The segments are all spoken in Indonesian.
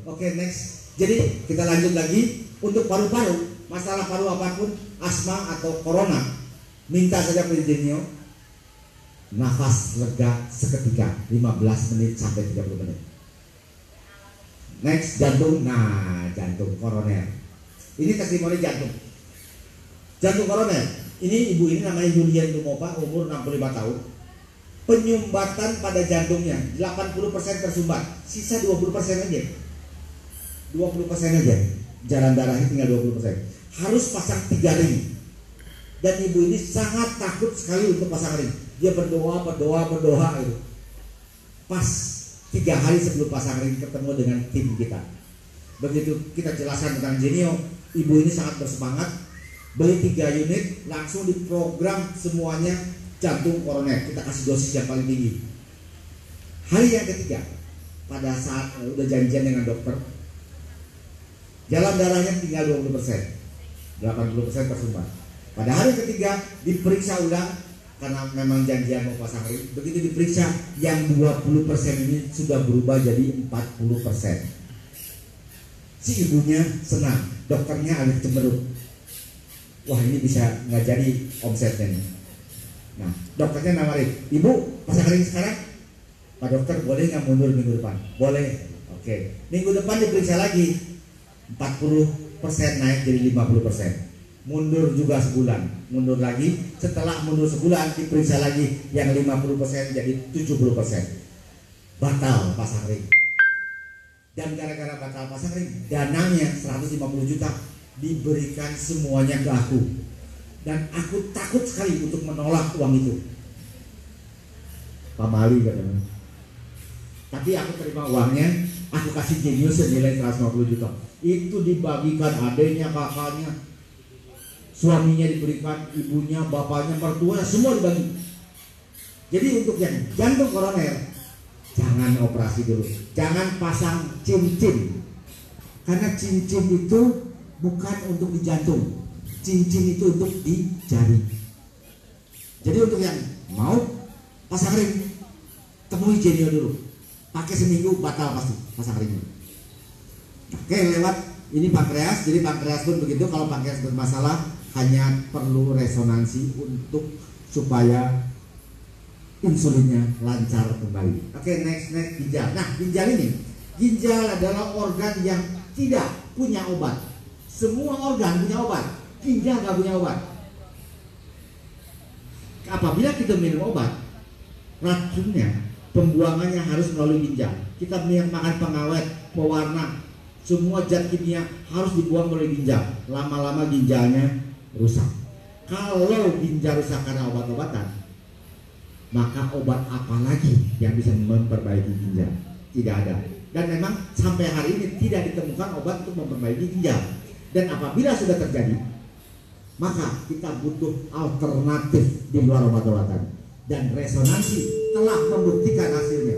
Oke, next. Jadi kita lanjut lagi untuk paru-paru. Masalah paru apapun, asma atau corona, minta saja ke Genio. Nafas lega seketika 15 menit sampai 30 menit. Next, jantung. Nah, jantung koroner. Ini testimoni jantung. Jantung koroner. Ini ibu ini namanya Julian Lumopa, umur 65 tahun. Penyumbatan pada jantungnya 80% tersumbat, sisa 20% aja. 20% aja. Jalan darahnya tinggal 20%. Harus pasang 3 ring. Dan ibu ini sangat takut sekali untuk pasang ring. Dia berdoa gitu. Pas 3 hari sebelum pasang ring ketemu dengan tim kita. Begitu kita jelaskan tentang Genio, ibu ini sangat bersemangat. Beli 3 unit, langsung diprogram semuanya jantung koroner. Kita kasih dosis yang paling tinggi. Hari yang ketiga, pada saat udah janjian dengan dokter, jalan darahnya tinggal 20%, 80% tersumbat. Pada hari ketiga diperiksa ulang karena memang janjian mau pasang ring. Begitu diperiksa, yang 20% ini sudah berubah jadi 40%. Si ibunya senang, dokternya agak cemberut. Wah, ini bisa nggak jadi omsetnya nih. Nah, dokternya nawarin, ibu pasang ring sekarang. Pak dokter, boleh nggak mundur minggu depan? Boleh. Oke. Minggu depan diperiksa lagi, 40% naik jadi 50%. Mundur juga sebulan, mundur lagi. Setelah mundur sebulan diperiksa lagi, yang 50% jadi 70%. Batal pasang ring. Dan gara-gara batal pasang ring, dananya 150 juta diberikan semuanya ke aku. Dan aku takut sekali untuk menolak uang itu. Pamali katanya. Tapi aku terima uangnya, aku kasih Genio senilai 150 juta. Itu dibagikan adiknya, kakaknya, suaminya diberikan, ibunya, bapaknya, mertuanya, semua dibagi. Jadi untuk yang jantung koroner, jangan operasi dulu, jangan pasang cincin, karena cincin itu bukan untuk di jantung, cincin itu untuk di jari. Jadi untuk yang mau pasang ring, temui Genio dulu, pakai seminggu batal pasti pasang ringnya. Oke, lewat ini pankreas. Jadi pankreas pun begitu, kalau pankreas bermasalah hanya perlu resonansi untuk supaya insulinnya lancar kembali. Oke, next ginjal. Nah, ginjal adalah organ yang tidak punya obat. Semua organ punya obat, ginjal nggak punya obat. Apabila kita minum obat, racunnya, pembuangannya harus melalui ginjal. Kita makan pengawet, pewarna, semua zat kimia harus dibuang melalui ginjal. Lama-lama ginjalnya rusak. Kalau ginjal rusak karena obat-obatan, maka obat apa lagi yang bisa memperbaiki ginjal? Tidak ada. Dan memang sampai hari ini tidak ditemukan obat untuk memperbaiki ginjal. Dan apabila sudah terjadi, maka kita butuh alternatif di luar obat-obatan. Dan resonansi telah membuktikan hasilnya.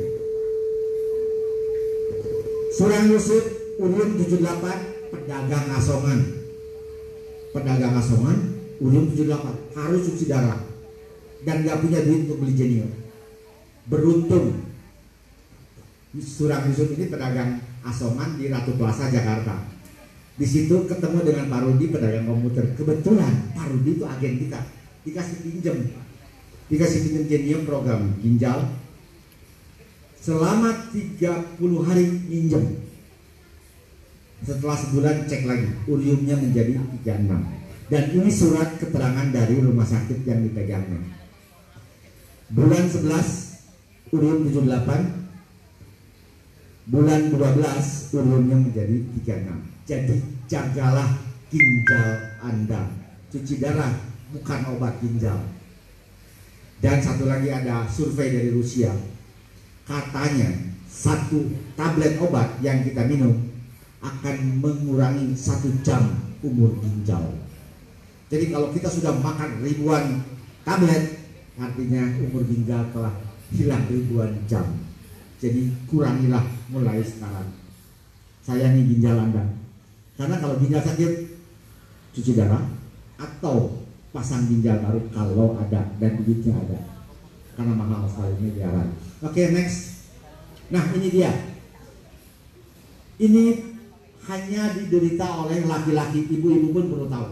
Surang Yusuf, Urim 78, pedagang asongan. Pedagang asongan, Urim 78, harus cuci darah. Dan gak punya duit untuk beli Genio. Beruntung Surang Yusuf ini pedagang asongan di Ratu Plaza, Jakarta. Di situ ketemu dengan Pak Rudi, pedagang komputer. Kebetulan Pak Rudi itu agen kita. Dikasih pinjem Genio program ginjal. Selama 30 hari minjem. Setelah sebulan cek lagi, uriumnya menjadi 36. Dan ini surat keterangan dari rumah sakit yang dipegangnya. Bulan 11 urium 78. Bulan 12 uriumnya menjadi 36. Jadi jagalah ginjal Anda. Cuci darah bukan obat ginjal. Dan satu lagi, ada survei dari Rusia. Katanya 1 tablet obat yang kita minum akan mengurangi 1 jam umur ginjal. Jadi kalau kita sudah makan ribuan tablet, artinya umur ginjal telah hilang ribuan jam. Jadi kurangilah mulai sekarang. Sayangi ginjal Anda. Karena kalau ginjal sakit, cuci darah atau pasang ginjal baru kalau ada dan duitnya ada. Karena mahal sekali miliaran. Oke, next. Nah, ini dia. Ini hanya diderita oleh laki-laki, ibu-ibu pun perlu tahu.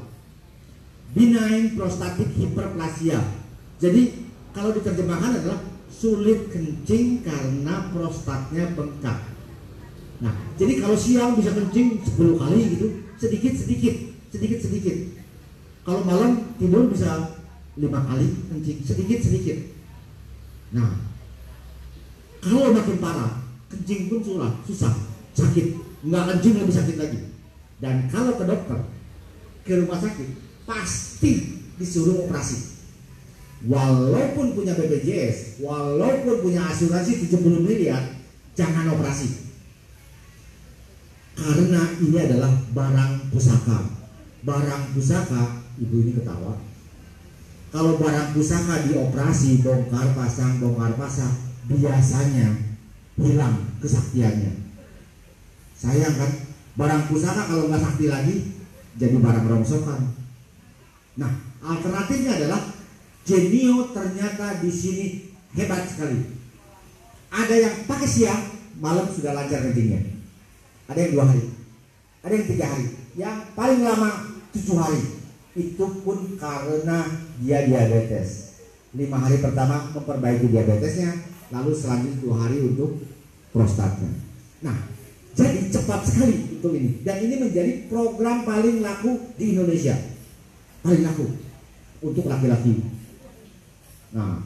Benign prostatic hyperplasia. Jadi kalau diterjemahkan adalah sulit kencing karena prostatnya bengkak. Nah, jadi kalau siang bisa kencing 10 kali gitu, sedikit-sedikit. Kalau malam tidur bisa 5 kali kencing, sedikit-sedikit. Nah, kalau makin parah, kencing pun susah, sakit, nggak kencing lebih sakit lagi. Dan kalau ke dokter, ke rumah sakit, pasti disuruh operasi. Walaupun punya BPJS, walaupun punya asuransi 70 miliar, jangan operasi. Karena ini adalah barang pusaka. Barang pusaka, ibu ini ketawa. Kalau barang pusaka dioperasi, bongkar pasang, biasanya hilang kesaktiannya. Sayang kan, barang pusaka kalau nggak sakti lagi, jadi barang rongsokan. Nah, alternatifnya adalah Genio ternyata di sini hebat sekali. Ada yang pakai siang, malam sudah lancar kencingnya. Ada yang 2 hari, ada yang 3 hari, yang paling lama 7 hari. Itu pun karena dia diabetes. 5 hari pertama memperbaiki diabetesnya, lalu selanjutnya 2 hari untuk prostatnya. Nah, jadi cepat sekali untuk ini. Dan ini menjadi program paling laku di Indonesia. Paling laku untuk laki-laki. Nah,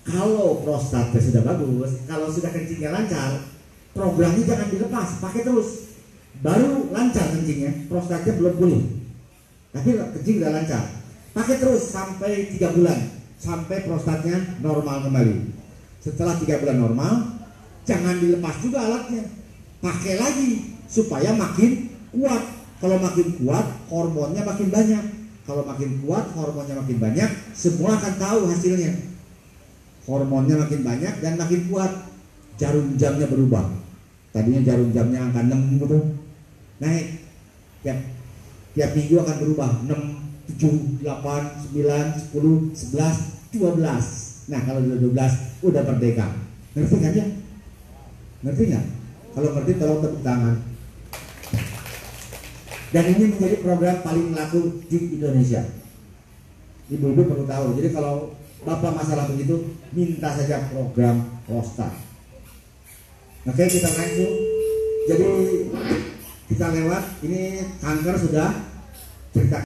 kalau prostatnya sudah bagus, kalau sudah kencingnya lancar, programnya jangan dilepas, pakai terus. Baru lancar kencingnya, prostatnya belum pulih, tapi kencing udah lancar. Pakai terus sampai 3 bulan, sampai prostatnya normal kembali. Setelah 3 bulan normal, jangan dilepas juga alatnya, pakai lagi supaya makin kuat. Kalau makin kuat, hormonnya makin banyak. Kalau makin kuat, hormonnya makin banyak, semua akan tahu hasilnya. Hormonnya makin banyak dan makin kuat, jarum jamnya berubah. Tadinya jarum jamnya angka 6 gitu, naik tiap minggu akan berubah 6, 7, 8, 9, 10, 11, 12. Nah, kalau udah 12 udah merdeka. Ngerti kan ya? Ngerti nggak? Kalau ngerti tolong tepuk tangan. Dan ini menjadi program paling laku di Indonesia. Ibu-ibu perlu tahu. Jadi kalau bapak masalah begitu, minta saja program prostat. Oke, kita langsung. Jadi kita lewat. Ini kanker sudah cerita.